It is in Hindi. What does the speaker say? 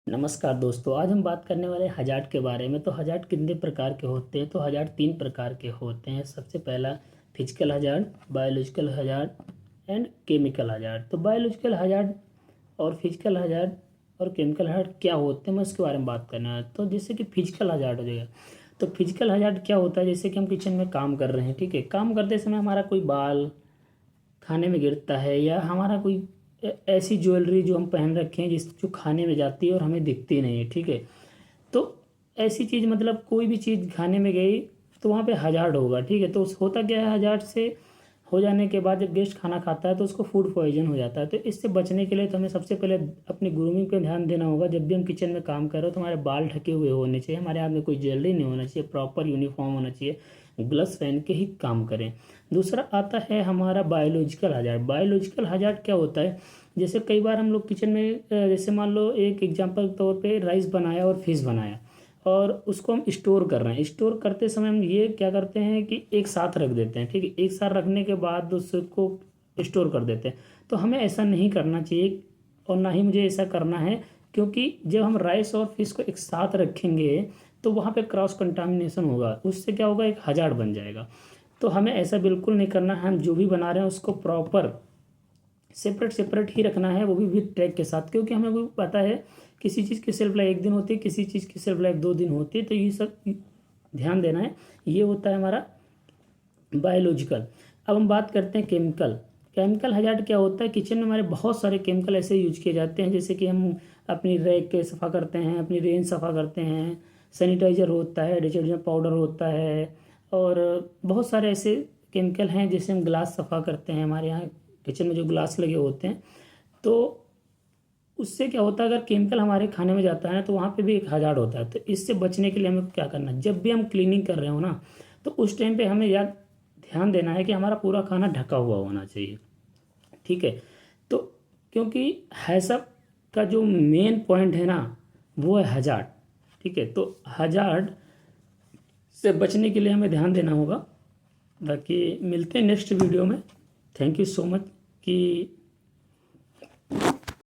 नमस्कार दोस्तों, आज हम बात करने वाले हैं हजार्ड के बारे में। तो हजार्ड कितने प्रकार के होते हैं? तो हजार्ड 3 प्रकार के होते हैं। सबसे पहला physical hazard, biological hazard and chemical hazard. तो बायोलॉजिकल हजार्ड और फिजिकल हजार्ड और केमिकल हजार्ड क्या होते हैं, मैं उसके बारे में बात करना है। तो जैसे कि फिजिकल हजार्ड हो जाएगा। तो फिजिकल हजार्ड क्या होता है? जैसे कि हम किचन में काम कर रहे हैं, ठीक है। काम करते समय हमारा कोई बाल खाने में गिरता है, या हमारा कोई ऐसी ज्वेलरी जो हम पहन रखे हैं जो खाने में जाती है और हमें दिखती नहीं है, ठीक है। तो ऐसी चीज़, मतलब कोई भी चीज़ खाने में गई तो वहाँ पे हजार्ड होगा, ठीक है। तो होता क्या है, हजार्ड से हो जाने के बाद जब गेस्ट खाना खाता है तो उसको फूड पॉइजन हो जाता है। तो इससे बचने के लिए तो हमें सबसे पहले अपनी ग्रूमिंग पे ध्यान देना होगा। जब भी हम किचन में काम कर रहे हो तो हमारे बाल ढके हुए होने चाहिए, हमारे हाथ में कोई ज्वेलरी नहीं होना चाहिए, प्रॉपर यूनिफॉर्म होना चाहिए, ग्लव्स पहन के ही काम करें। दूसरा आता है हमारा बायोलॉजिकल हजार्ड। बायोलॉजिकल हजार्ड क्या होता है? जैसे कई बार हम लोग किचन में जैसे मान लो एक एग्जांपल के तौर पे राइस बनाया और फिश बनाया, और उसको हम स्टोर कर रहे हैं। स्टोर करते समय हम ये क्या करते हैं कि एक साथ रख देते हैं, ठीक है। एक साथ रखने के बाद उसको स्टोर कर देते हैं। तो हमें ऐसा नहीं करना चाहिए, और ना ही मुझे ऐसा करना है, क्योंकि जब हम राइस और फिश को एक साथ रखेंगे तो वहाँ पे क्रॉस कंटामिनेशन होगा। उससे क्या होगा, एक हजार्ड बन जाएगा। तो हमें ऐसा बिल्कुल नहीं करना है। हम जो भी बना रहे हैं उसको प्रॉपर सेपरेट सेपरेट ही रखना है, वो भी विद ट्रैक के साथ, क्योंकि हमें वो पता है किसी चीज़ की शेल्फ लाइफ 1 दिन होती है, किसी चीज़ की शेल्फ लाइफ 2 दिन होती है। तो ये सब ध्यान देना है। ये होता है हमारा बायोलॉजिकल। अब हम बात करते हैं केमिकल। केमिकल हजार्ड क्या होता है? किचन में हमारे बहुत सारे केमिकल ऐसे यूज किए जाते हैं, जैसे कि हम अपनी रैक के सफ़ा करते हैं, अपनी रेंज सफ़ा करते हैं, सैनिटाइज़र होता है, डिटर्जेंट पाउडर होता है, और बहुत सारे ऐसे केमिकल हैं। जैसे हम ग्लास सफ़ा करते हैं, हमारे यहाँ किचन में जो ग्लास लगे होते हैं, तो उससे क्या होता है, अगर केमिकल हमारे खाने में जाता है ना तो वहाँ पे भी एक हजार्ड होता है। तो इससे बचने के लिए हमें क्या करना है, जब भी हम क्लीनिंग कर रहे हो ना, तो उस टाइम पे हमें याद ध्यान देना है कि हमारा पूरा खाना ढका हुआ होना चाहिए, ठीक है। तो क्योंकि हैसप का जो मेन पॉइंट है ना, वो है हजार्ड, ठीक है। तो हजार्ड से बचने के लिए हमें ध्यान देना होगा। बाकी मिलते हैं नेक्स्ट वीडियो में। थैंक यू सो मच कि